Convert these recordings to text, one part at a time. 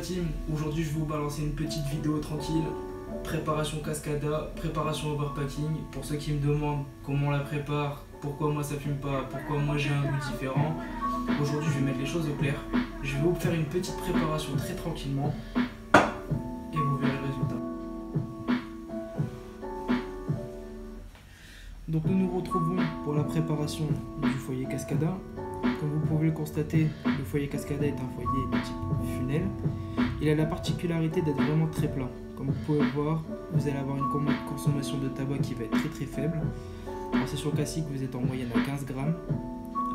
team, aujourd'hui je vais vous balancer une petite vidéo tranquille. Préparation cascada, préparation overpacking. Pour ceux qui me demandent comment on la prépare, pourquoi moi ça fume pas, pourquoi moi j'ai un goût différent. Aujourd'hui je vais mettre les choses au clair. Je vais vous faire une petite préparation très tranquillement et vous verrez le résultat. Donc nous nous retrouvons pour la préparation du foyer cascada. Comme vous pouvez le constater, le foyer cascada est un foyer de type funnel. Il a la particularité d'être vraiment très plat. Comme vous pouvez le voir, vous allez avoir une consommation de tabac qui va être très faible. En session classique, vous êtes en moyenne à 15 grammes,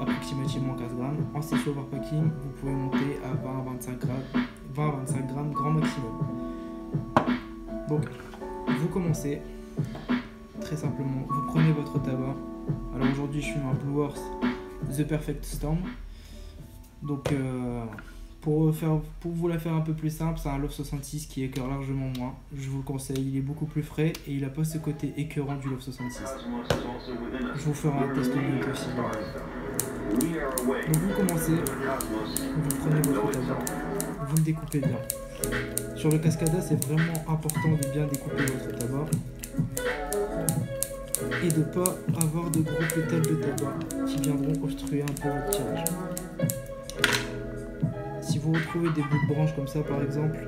approximativement 15 grammes. En session overpacking, vous pouvez monter à 20 à 25 grammes grand maximum. Donc, vous commencez très simplement, vous prenez votre tabac. Alors aujourd'hui, je fume un Blue Horse The Perfect Storm. Donc, pour vous la faire un peu plus simple, c'est un Loft 66 qui écœure largement moins. Je vous le conseille, il est beaucoup plus frais et il n'a pas ce côté écœurant du Loft 66. Je vous ferai un test bientôt aussi. Donc vous commencez, vous prenez votre tabac, vous le découpez bien. Sur le cascada, c'est vraiment important de bien découper votre tabac et de ne pas avoir de gros pétales de tabac qui viendront obstruer un peu votre tirage. Si vous retrouvez des bouts de branches comme ça par exemple,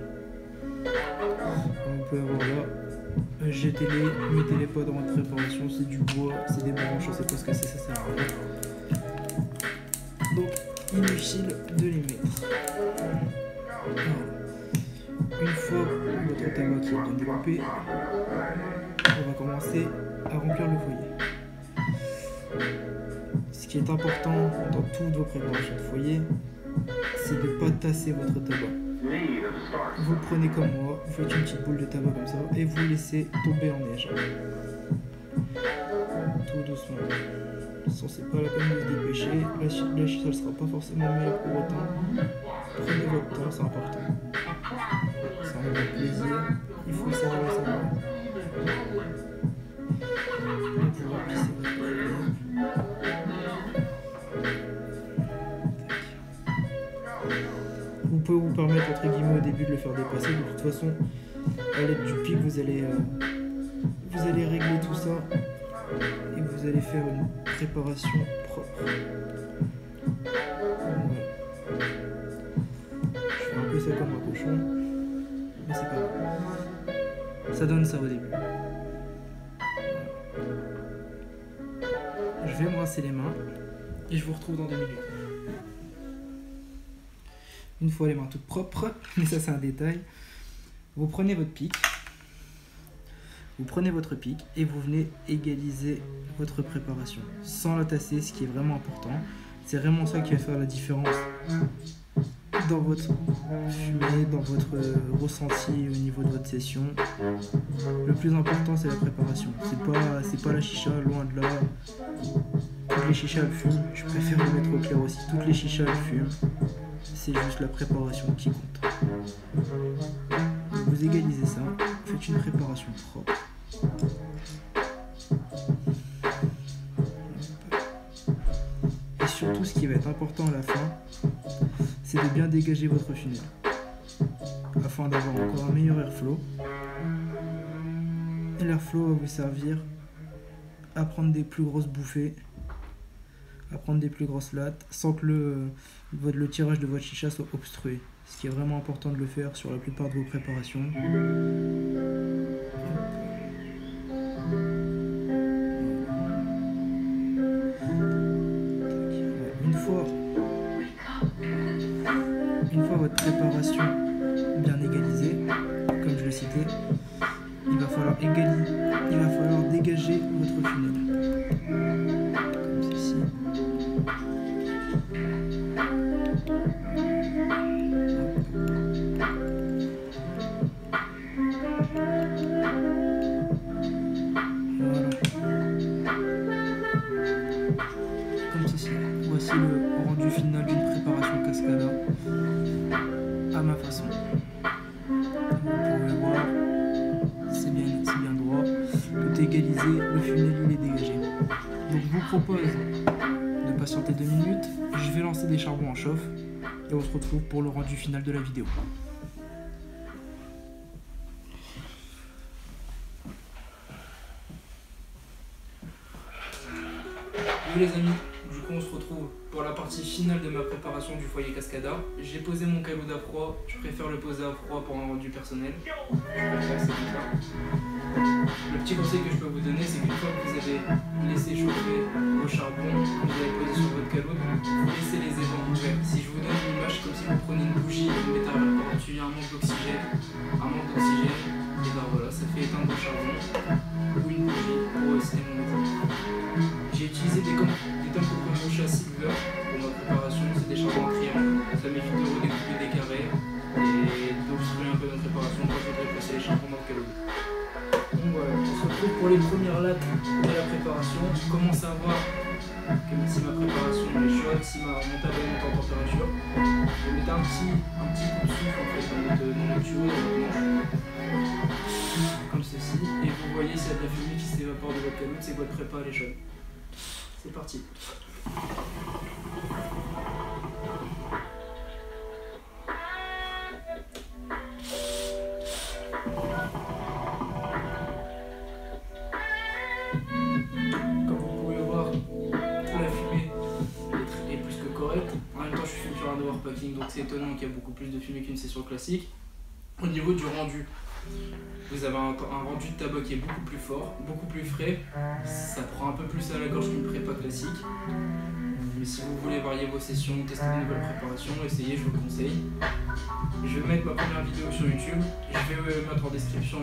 on peut avoir là, jetez-les, mettez-les pas dans votre préparation, c'est du bois, c'est des branches, je sais pas ce que c'est, ça sert à rien. Donc inutile de les mettre. Voilà. Une fois votre tabac qui est bien découpé, on va commencer à remplir le foyer. Ce qui est important dans toutes vos préparations de foyer, c'est de ne pas tasser votre tabac. Vous le prenez comme moi, vous faites une petite boule de tabac comme ça et vous laissez tomber en neige. Tout doucement. Sans c'est pas la peine de se dépêcher, la chicha ne sera pas forcément meilleure pour autant. Prenez votre temps, c'est important. Ça en a plaisir, il faut savoir le savoir. Donc vous remplissez votre foyer. Vous pouvez vous permettre entre guillemets au début de le faire dépasser. De toute façon, à l'aide du pic, vous allez régler tout ça et vous allez faire une préparation propre. Voilà. Je fais un peu ça comme un cochon, mais c'est pas grave. Ça donne ça au début. Voilà. Je vais me rincer les mains et je vous retrouve dans 2 minutes. Une fois les mains toutes propres, mais ça c'est un détail, vous prenez votre pic, et vous venez égaliser votre préparation sans la tasser, ce qui est vraiment important. C'est vraiment ça qui va faire la différence dans votre fumée, dans votre ressenti au niveau de votre session. Le plus important c'est la préparation, c'est pas la chicha, loin de là. Toutes les chichas elles fument, je préfère le mettre au clair aussi, toutes les chichas elles fument. C'est juste la préparation qui compte. Vous égalisez ça, vous faites une préparation propre. Et surtout, ce qui va être important à la fin, c'est de bien dégager votre funnel afin d'avoir encore un meilleur airflow. Et l'airflow va vous servir à prendre des plus grosses bouffées, à prendre des plus grosses lattes sans que le tirage de votre chicha soit obstrué. Ce qui est vraiment important de le faire sur la plupart de vos préparations. Une fois votre préparation bien égalisée, comme je le citais, il va falloir dégager votre funnel. Comme ceci. Voilà. Comme ceci. Voici le rendu final d'une préparation cascada à ma façon. Vous pouvez voir, c'est bien droit, tout est égalisé, le funnel il est dégagé. Donc je vous propose de patienter 2 minutes, je vais lancer des charbons en chauffe et on se retrouve pour le rendu final de la vidéo. les amis, du coup on se retrouve pour la partie finale de ma préparation du foyer Cascada. J'ai posé mon calot à froid, je préfère le poser à froid pour un rendu personnel. Le petit conseil que je peux vous donner, c'est qu'une fois que vous avez laissé chauffer au charbon, que vous avez posé sur votre calot, vous laissez les évents ouverts. Si je vous donne une image comme si vous preniez une bougie et vous mettez par-dessus un manque d'oxygène, et ben voilà, ça fait éteindre le charbon ou une bougie pour c'était mon exemple. J'ai utilisé des tempes au châssis silver pour ma préparation, c'est des charbons en triangle, ça m'évite de redécouper des carrés et d'obstruer un peu notre préparation quand je voudrais placer les charbons dans le calot. Donc voilà, on se retrouve pour les premières lattes de la préparation. Je commence à voir que si ma préparation est chaude, si ma montée est en température. Je vais mettre un petit coup de souffle en fait dans le tuyau, dans votre manche, comme ceci. Et vous voyez s'il y a de la fumée qui s'évapore de votre calotte, c'est que votre prépa elle est chaude. C'est parti. Comme vous pouvez voir, la fumée est plus que correcte. En même temps, je suis sur un overpacking, donc c'est étonnant qu'il y ait beaucoup plus de fumée qu'une session classique. Au niveau du rendu, vous avez un rendu de tabac qui est beaucoup plus fort, beaucoup plus frais. Ça prend un peu plus à la gorge qu'une prépa classique. Mais si vous voulez varier vos sessions, tester de nouvelles préparations, essayez, je vous le conseille. Je vais mettre ma première vidéo sur YouTube. Je vais mettre en description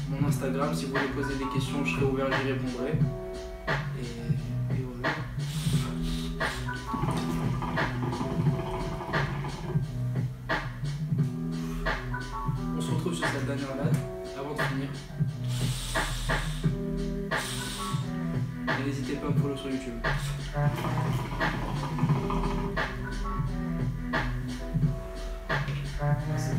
mon Instagram. Si vous voulez poser des questions, je serai ouvert, j'y répondrai. Et voilà. On se retrouve sur cette dernière latte avant de finir. Et n'hésitez pas à me follow sur YouTube. Merci.